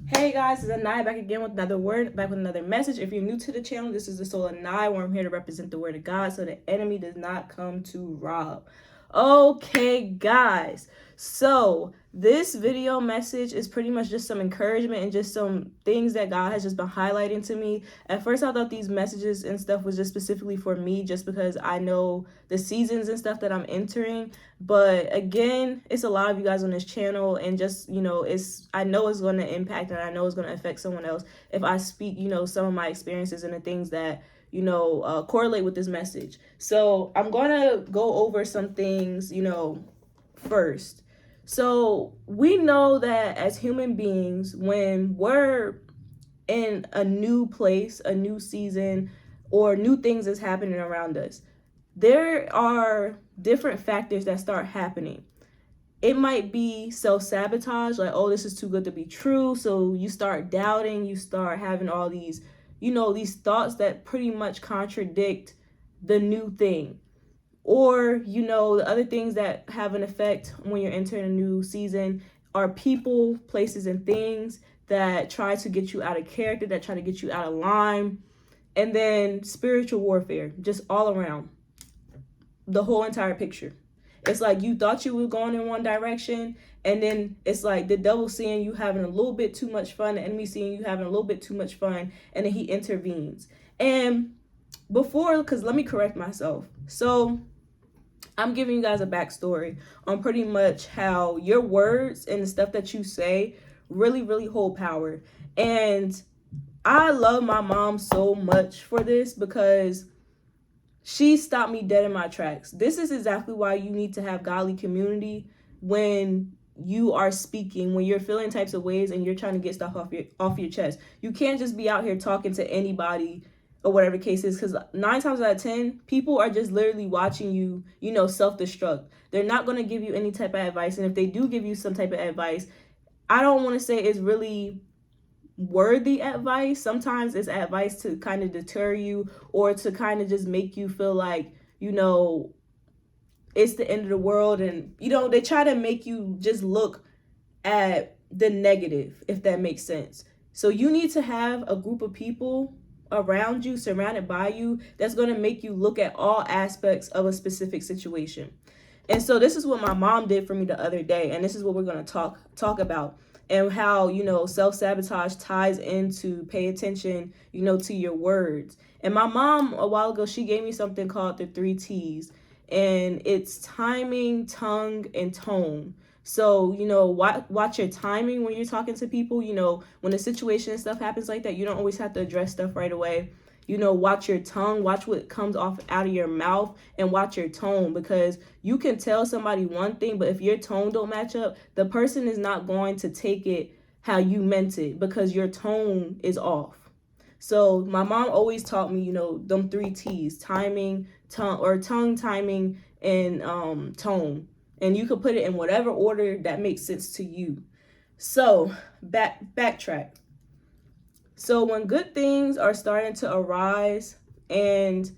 Hey guys, it's Anaya back again with another word, back with another message. If you're new to the channel, this is the Soul Anaya, where I'm here to represent the word of God so the enemy does not come to rob. Okay, guys. So this video message is pretty much just some encouragement and just some things that God has just been highlighting to me. At first, I thought these messages and stuff was just specifically for me, just because I know the seasons and stuff that I'm entering. But again, it's a lot of you guys on this channel, and just, I know it's going to impact and I know it's going to affect someone else if I speak, some of my experiences and the things that correlate with this message. So I'm going to go over some things, first. So we know that as human beings, when we're in a new place, a new season, or new things is happening around us, there are different factors that start happening. It might be self-sabotage, like, oh, this is too good to be true. So you start doubting, you start having all these, these thoughts that pretty much contradict the new thing. Or, the other things that have an effect when you're entering a new season are people, places, and things that try to get you out of character, that try to get you out of line. And then spiritual warfare, just all around. The whole entire picture. It's like you thought you were going in one direction, and then it's like the devil seeing you having a little bit too much fun, the enemy seeing you having a little bit too much fun, and then he intervenes. And because let me correct myself. So I'm giving you guys a backstory on pretty much how your words and the stuff that you say really, really hold power. And I love my mom so much for this, because she stopped me dead in my tracks. This is exactly why you need to have godly community when you are speaking, when you're feeling types of ways and you're trying to get stuff off your chest. You can't just be out here talking to anybody or whatever the case is, because 9 times out of 10, people are just literally watching you, self-destruct. They're not going to give you any type of advice. And if they do give you some type of advice, I don't want to say it's really worthy advice. Sometimes it's advice to kind of deter you, or to kind of just make you feel like, it's the end of the world. And, they try to make you just look at the negative, if that makes sense. So you need to have a group of people around you, surrounded by you, that's going to make you look at all aspects of a specific situation. And so this is what my mom did for me the other day, and this is what we're going to talk about, and how, self-sabotage ties into pay attention, to your words. And my mom, a while ago, she gave me something called the 3 T's, and it's timing, tongue, and tone. So, watch your timing when you're talking to people. When the situation and stuff happens like that, you don't always have to address stuff right away. Watch your tongue, watch what comes off out of your mouth, and watch your tone, because you can tell somebody one thing, but if your tone don't match up, the person is not going to take it how you meant it, because your tone is off. So my mom always taught me, them 3 T's: timing, tongue, timing, and tone. And you could put it in whatever order that makes sense to you. So backtrack. So when good things are starting to arise, and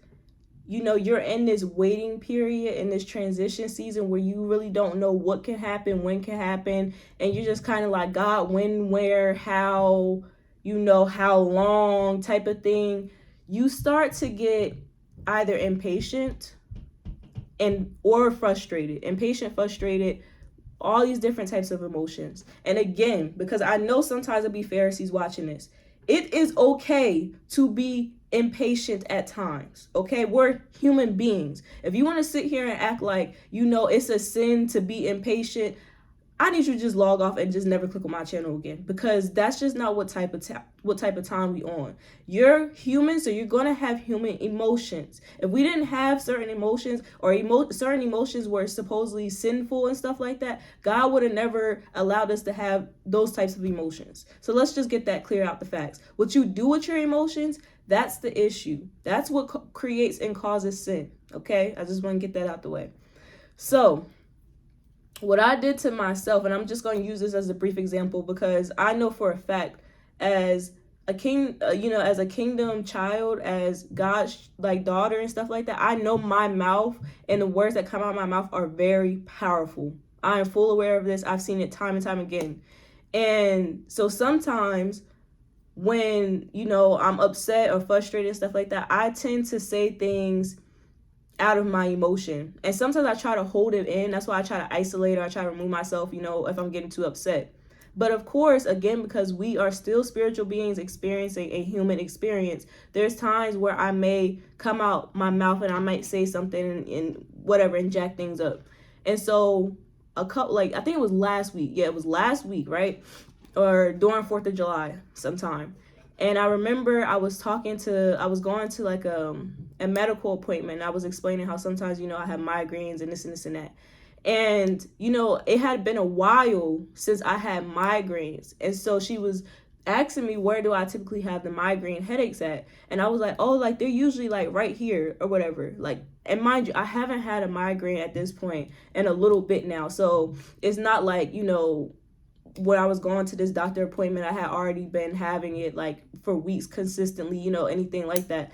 you're in this waiting period, in this transition season where you really don't know what can happen, when can happen, and you're just kind of like, God, when, where, how, how long type of thing, you start to get either impatient or frustrated. Impatient, frustrated, all these different types of emotions. And again, because I know sometimes there'll be Pharisees watching this, it is okay to be impatient at times. Okay, we're human beings. If you want to sit here and act like it's a sin to be impatient, I need you to just log off and just never click on my channel again, because that's just not what type of time we on. You're human, so you're gonna have human emotions. If we didn't have certain emotions, or certain emotions were supposedly sinful and stuff like that, God would have never allowed us to have those types of emotions. So let's just get that clear out the facts. What you do with your emotions, that's the issue. That's what creates and causes sin. Okay, I just want to get that out the way. So what I did to myself, and I'm just going to use this as a brief example, because I know for a fact, as a as a kingdom child, as God's daughter and stuff like that, I know my mouth and the words that come out of my mouth are very powerful. I am full aware of this. I've seen it time and time again. And so sometimes when, I'm upset or frustrated and stuff like that, I tend to say things out of my emotion. And sometimes I try to hold it in. That's why I try to isolate or I try to remove myself, if I'm getting too upset. But of course, again, because we are still spiritual beings experiencing a human experience, there's times where I may come out my mouth and I might say something and whatever, and jack things up. And so I think it was last week. Yeah, it was last week, right? Or during 4th of July sometime. And I remember I was going to like a medical appointment. And I was explaining how sometimes, I have migraines and this and that. And, it had been a while since I had migraines. And so she was asking me, where do I typically have the migraine headaches at? And I was like, oh, like they're usually like right here or whatever. Like, and mind you, I haven't had a migraine at this point in a little bit now. So it's not like, when I was going to this doctor appointment, I had already been having it like for weeks consistently, anything like that.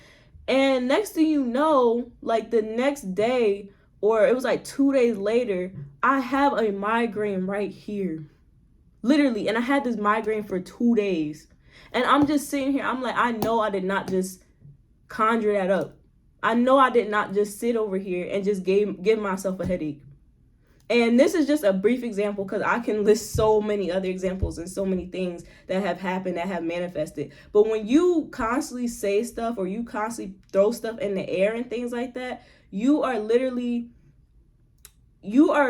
And next thing you know, like the next day, or it was like 2 days later, I have a migraine right here. Literally. And I had this migraine for 2 days. And I'm just sitting here. I'm like, I know I did not just conjure that up. I know I did not just sit over here and just give myself a headache. And this is just a brief example because I can list so many other examples and so many things that have happened, that have manifested. But when you constantly say stuff or you constantly throw stuff in the air and things like that, you are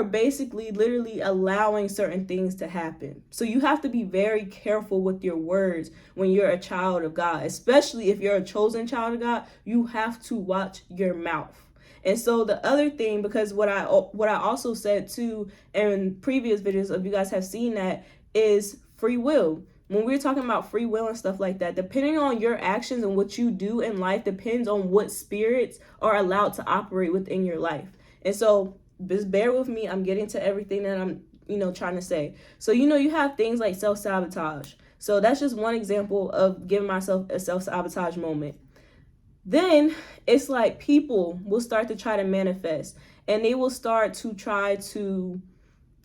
basically literally allowing certain things to happen. So you have to be very careful with your words when you're a child of God, especially if you're a chosen child of God. You have to watch your mouth. And so the other thing, because what I also said too in previous videos, if you guys have seen that, is free will. When we're talking about free will and stuff like that, depending on your actions and what you do in life depends on what spirits are allowed to operate within your life. And so just bear with me. I'm getting to everything that I'm, trying to say. So, you have things like self-sabotage. So that's just one example of giving myself a self-sabotage moment. Then it's like people will start to try to manifest, and they will start to try to,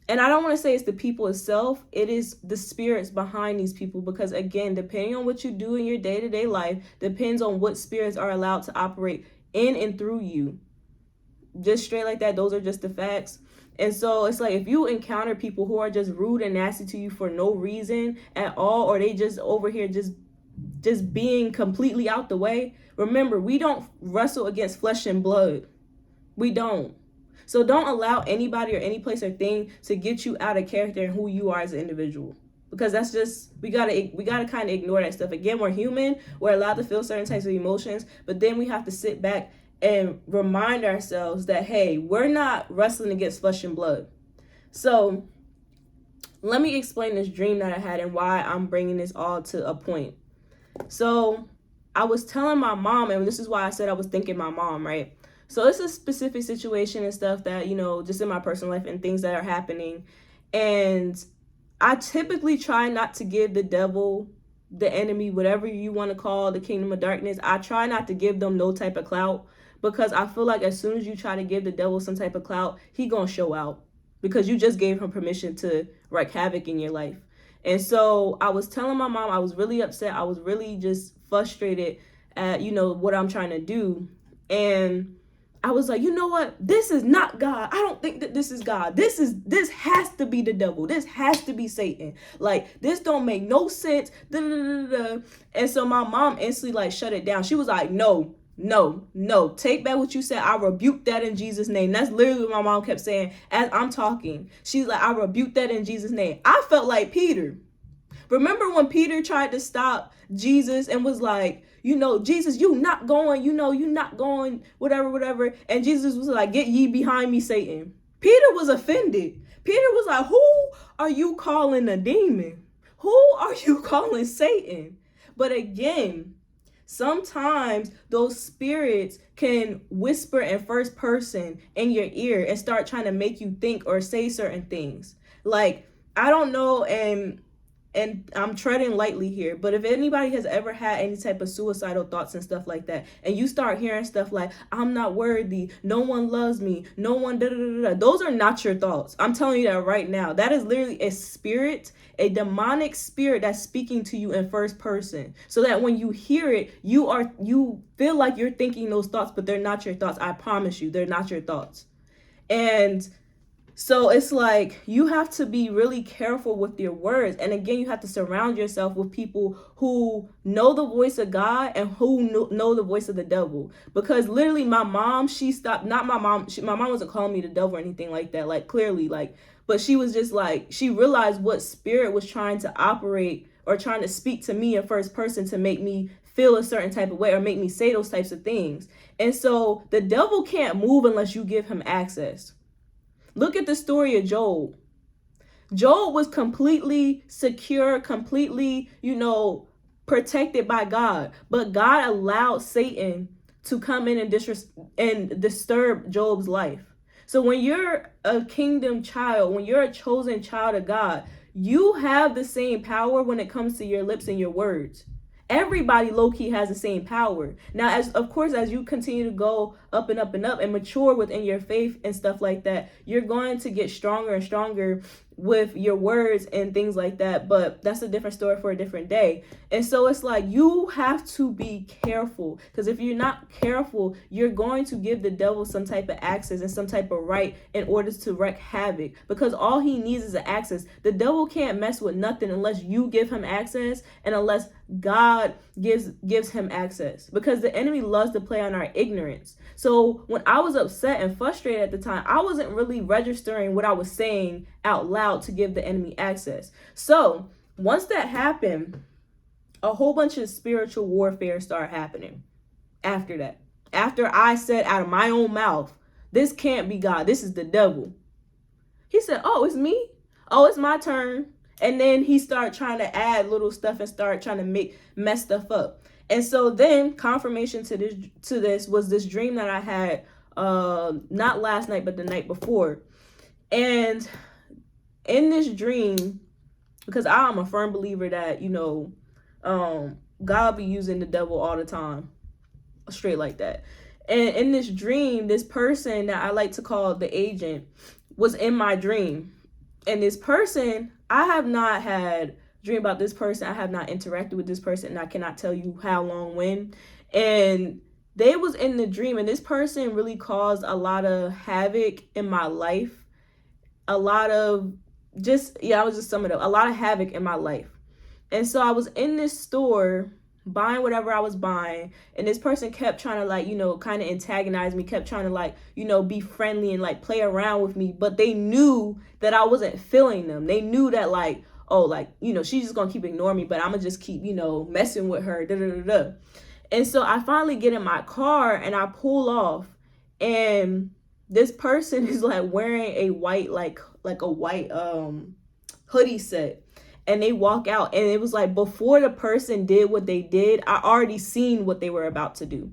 and I don't want to say it's the people itself, it is the spirits behind these people, because again, depending on what you do in your day-to-day life depends on what spirits are allowed to operate in and through you. Just straight like that, those are just the facts. And so it's like if you encounter people who are just rude and nasty to you for no reason at all, or they just over here just being completely out the way, remember, we don't wrestle against flesh and blood. We don't. So don't allow anybody or any place or thing to get you out of character and who you are as an individual. Because that's just, we gotta kind of ignore that stuff. Again, we're human. We're allowed to feel certain types of emotions, but then we have to sit back and remind ourselves that, hey, we're not wrestling against flesh and blood. So let me explain this dream that I had and why I'm bringing this all to a point. So I was telling my mom, and this is why I said I was thinking my mom, right? So it's a specific situation and stuff that, just in my personal life and things that are happening. And I typically try not to give the devil, the enemy, whatever you want to call the kingdom of darkness, I try not to give them no type of clout, because I feel like as soon as you try to give the devil some type of clout, he gonna show out, because you just gave him permission to wreak havoc in your life. And so I was telling my mom, I was really upset. I was really just frustrated at, what I'm trying to do. And I was like, you know what? This is not God. I don't think that this is God. This has to be the devil. This has to be Satan. Like, this don't make no sense. And so my mom instantly like shut it down. She was like, no, take back what you said. I rebuke that in Jesus' name. That's literally what my mom kept saying as I'm talking. She's like, I rebuke that in Jesus' name. I felt like Peter. Remember when Peter tried to stop Jesus and was like, Jesus, you not going, you not going, whatever. And Jesus was like, get ye behind me, Satan. Peter was offended. Peter was like, who are you calling a demon? Who are you calling Satan? But again, sometimes those spirits can whisper in first person in your ear and start trying to make you think or say certain things. Like, I don't know, and and I'm treading lightly here, but if anybody has ever had any type of suicidal thoughts and stuff like that, and you start hearing stuff like, I'm not worthy, no one loves me, no one da da da da, those are not your thoughts. I'm telling you that right now. That is literally a spirit, a demonic spirit that's speaking to you in first person. So that when you hear it, you feel like you're thinking those thoughts, but they're not your thoughts. I promise you, they're not your thoughts. And so it's like you have to be really careful with your words. And again, you have to surround yourself with people who know the voice of God and who know the voice of the devil. Because literally my mom, she stopped, not my mom, my mom wasn't calling me the devil or anything like that, like clearly, like, but she was just like, she realized what spirit was trying to operate or trying to speak to me in first person to make me feel a certain type of way or make me say those types of things. And so the devil can't move unless you give him access. Look at the story of Job. Job was completely secure, completely, protected by God. But God allowed Satan to come in and disturb Job's life. So when you're a kingdom child, when you're a chosen child of God, you have the same power when it comes to your lips and your words. Everybody low-key has the same power. Now, as you continue to go up and up and up and mature within your faith and stuff like that, you're going to get stronger and stronger with your words and things like that. But that's a different story for a different day. And so it's like you have to be careful, because if you're not careful, you're going to give the devil some type of access and some type of right in order to wreak havoc, because all he needs is an access. The devil can't mess with nothing unless you give him access and unless God gives him access, because the enemy loves to play on our ignorance. So when I was upset and frustrated at the time, I wasn't really registering what I was saying out loud to give the enemy access. So once that happened, a whole bunch of spiritual warfare started happening after that. After I said out of my own mouth, this can't be God, this is the devil. He said, oh, it's me? Oh, it's my turn. And then he started trying to add little stuff and start trying to mess stuff up. And so then confirmation to this was this dream that I had, not last night, but the night before. And in this dream, because I'm a firm believer that, God be using the devil all the time, straight like that. And in this dream, this person that I like to call the agent was in my dream. And this person, I have not had dream about this person. I have not interacted with this person, and I cannot tell you how long, when. And they was in the dream, and this person really caused a lot of havoc in my life. A lot of I was just summing up. A lot of havoc in my life. And so I was in this store buying whatever I was buying, and this person kept trying to kind of antagonize me, kept trying to be friendly and play around with me, but they knew that I wasn't feeling them. They knew that she's just gonna keep ignoring me, but I'm gonna just keep messing with her, da da da da. And so I finally get in my car and I pull off, and this person is wearing a white like a white hoodie set. And they walk out, and it was before the person did what they did, I already seen what they were about to do.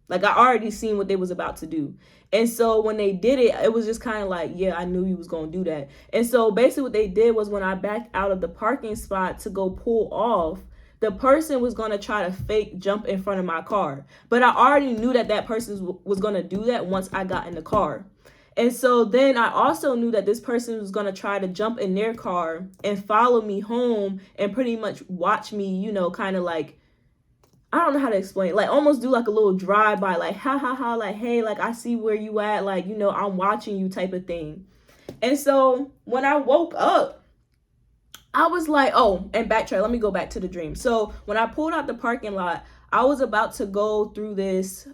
I already seen what they was about to do. And so when they did it, it was just kind of yeah, I knew you was going to do that. And so basically what they did was, when I backed out of the parking spot to go pull off, the person was going to try to fake jump in front of my car. But I already knew that person was going to do that once I got in the car. And so then I also knew that this person was going to try to jump in their car and follow me home and pretty much watch me, kind of I don't know how to explain, almost do a little drive-by, ha ha ha, hey, I see where you at, I'm watching you type of thing. And so when I woke up, I was and backtrack, let me go back to the dream. So when I pulled out the parking lot, I was about to go through this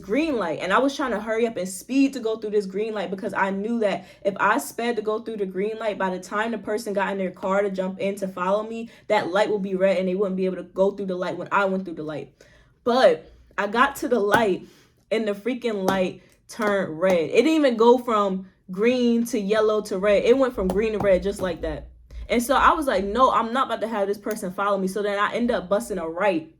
green light, and I was trying to hurry up and speed to go through this green light, because I knew that if I sped to go through the green light, by the time the person got in their car to jump in to follow me, that light will be red and they wouldn't be able to go through the light when I went through the light. But I got to the light and the freaking light turned red. It didn't even go from green to yellow to red. It went from green to red just like that. And so I was like, no, I'm not about to have this person follow me. So then I end up busting a right.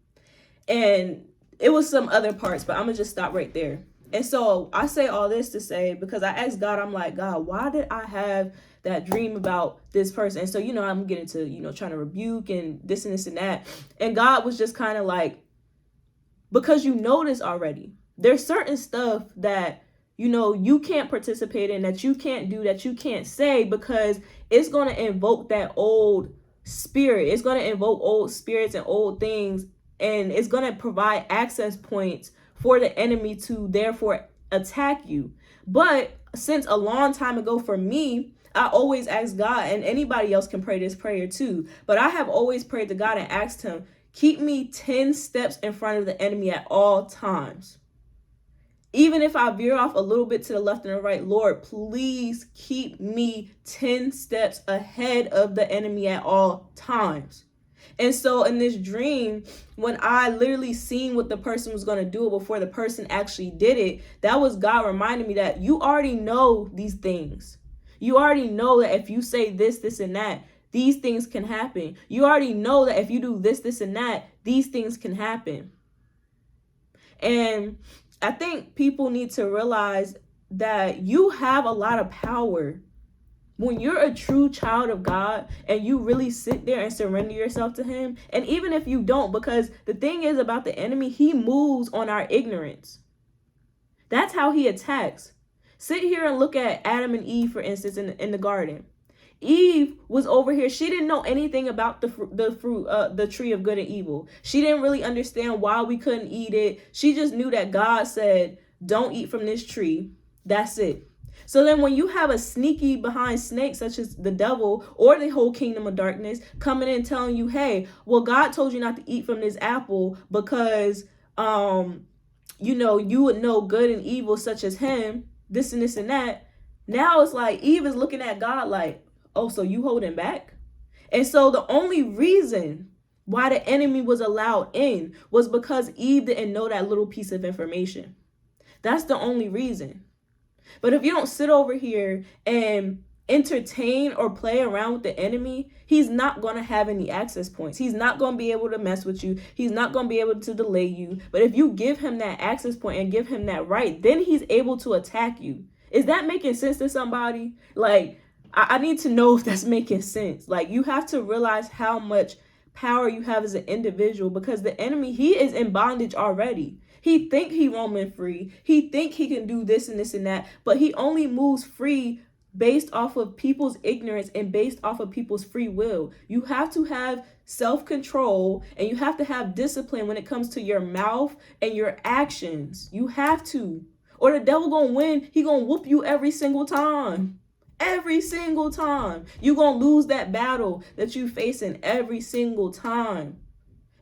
And it was some other parts, but I'm going to just stop right there. And so I say all this to say, because I asked God, I'm like, God, why did I have that dream about this person. And so, I'm getting to, trying to rebuke and this and this and that. And God was just kind of like, because you know this already. There's certain stuff that, you can't participate in, that you can't do, that you can't say, because it's going to invoke that old spirit. It's going to invoke old spirits and old things, and it's going to provide access points for the enemy to therefore attack you. But since a long time ago for me, I always ask God, and anybody else can pray this prayer too, but I have always prayed to God and asked him, keep me 10 steps in front of the enemy at all times. Even if I veer off a little bit to the left and the right, Lord, please keep me 10 steps ahead of the enemy at all times. And so in this dream, when I literally seen what the person was going to do before the person actually did it, that was God reminding me that you already know these things. You already know that if you say this, this, and that, these things can happen. You already know that if you do this, this, and that, these things can happen. And I think people need to realize that you have a lot of power. When you're a true child of God and you really sit there and surrender yourself to him, and even if you don't, because the thing is about the enemy, he moves on our ignorance. That's how he attacks. Sit here and look at Adam and Eve, for instance, in the garden. Eve was over here. She didn't know anything about the tree of good and evil. She didn't really understand why we couldn't eat it. She just knew that God said, don't eat from this tree. That's it. So then when you have a sneaky behind snake, such as the devil or the whole kingdom of darkness, coming in telling you, hey, well, God told you not to eat from this apple because, you would know good and evil such as him, this and this and that. Now it's like Eve is looking at God like, oh, so you holding back? And so the only reason why the enemy was allowed in was because Eve didn't know that little piece of information. That's the only reason. But if you don't sit over here and entertain or play around with the enemy, he's not going to have any access points. He's not going to be able to mess with you. He's not going to be able to delay you. But if you give him that access point and give him that right, then he's able to attack you. Is that making sense to somebody? Like, I need to know if that's making sense. Like, you have to realize how much power you have as an individual, because the enemy, he is in bondage already. He think he roaming free. He think he can do this and this and that, but he only moves free based off of people's ignorance and based off of people's free will. You have to have self-control and you have to have discipline when it comes to your mouth and your actions. You have to, or the devil gonna win. He gonna whoop you every single time. Every single time. You're going to lose that battle that you facing every single time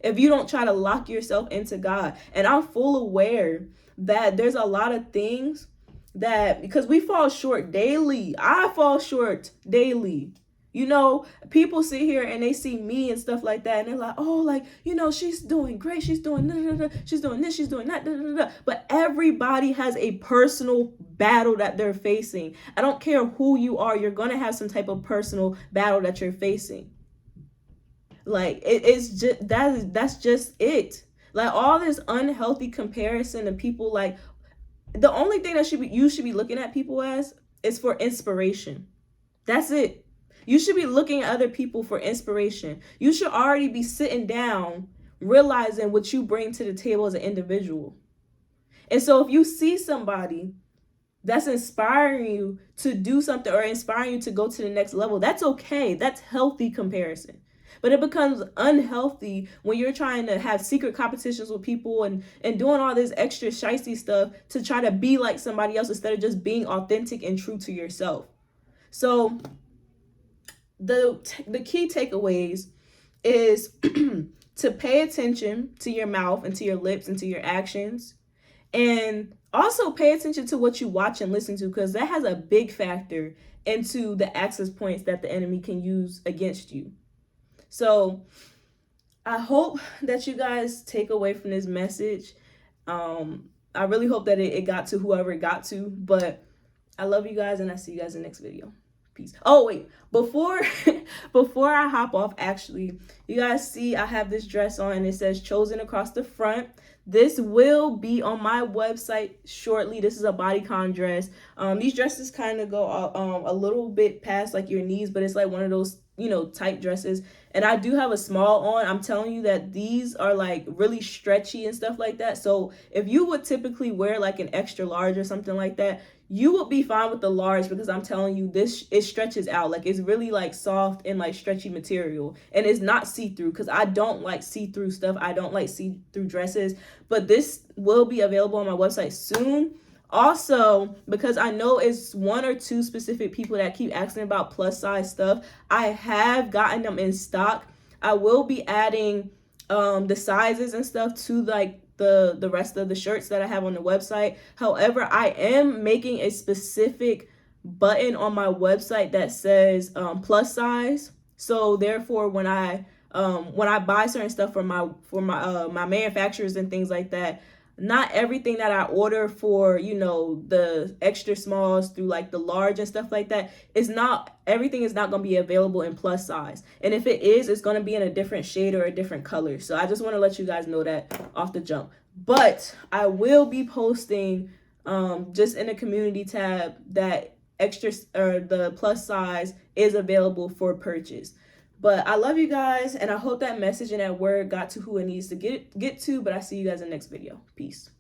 if you don't try to lock yourself into God. And I'm full aware that there's a lot of things that, because we fall short daily. I fall short daily. People sit here and they see me and stuff like that, and they're like, oh, like, she's doing great. She's doing she's doing this, she's doing that. But everybody has a personal battle that they're facing. I don't care who you are. You're going to have some type of personal battle that you're facing. Like, it's just, that's just it. Like, all this unhealthy comparison of people, like, the only thing that you should be looking at people as is for inspiration. That's it. You should be looking at other people for inspiration. You should already be sitting down, realizing what you bring to the table as an individual. And so if you see somebody that's inspiring you to do something or inspiring you to go to the next level, that's okay. That's healthy comparison. But it becomes unhealthy when you're trying to have secret competitions with people and doing all this extra shicey stuff to try to be like somebody else instead of just being authentic and true to yourself. So the key takeaways is to pay attention to your mouth and to your lips and to your actions, and also pay attention to what you watch and listen to, because that has a big factor into the access points that the enemy can use against you. So I hope that you guys take away from this message. I really hope that it got to whoever it got to, but I love you guys and I see you guys in the next video. Peace. Oh wait, before before I hop off, actually, you guys see I have this dress on and it says chosen across the front. This will be on my website shortly. This is a bodycon dress. These dresses kind of go a little bit past like your knees, but it's like one of those, you know, tight dresses. And I do have a small on. I'm telling you that these are like really stretchy and stuff like that. So if you would typically wear like an extra large or something like that, you will be fine with the large, because I'm telling you, this, it stretches out. Like, it's really like soft and like stretchy material, and it's not see-through, because I don't like see-through stuff. I don't like see-through dresses, but this will be available on my website soon. Also, because I know it's one or two specific people that keep asking about plus size stuff, I have gotten them in stock. I will be adding the sizes and stuff to like the rest of the shirts that I have on the website. However, I am making a specific button on my website that says plus size. So therefore, when I buy certain stuff from my manufacturers and things like that, not everything that I order for, you know, the extra smalls through like the large and stuff like that, is not, everything is not going to be available in plus size. And if it is, it's going to be in a different shade or a different color. So I just want to let you guys know that off the jump. But I will be posting just in the community tab that extra or the plus size is available for purchase. But I love you guys, and I hope that message and that word got to who it needs to get to. But I see you guys in the next video. Peace.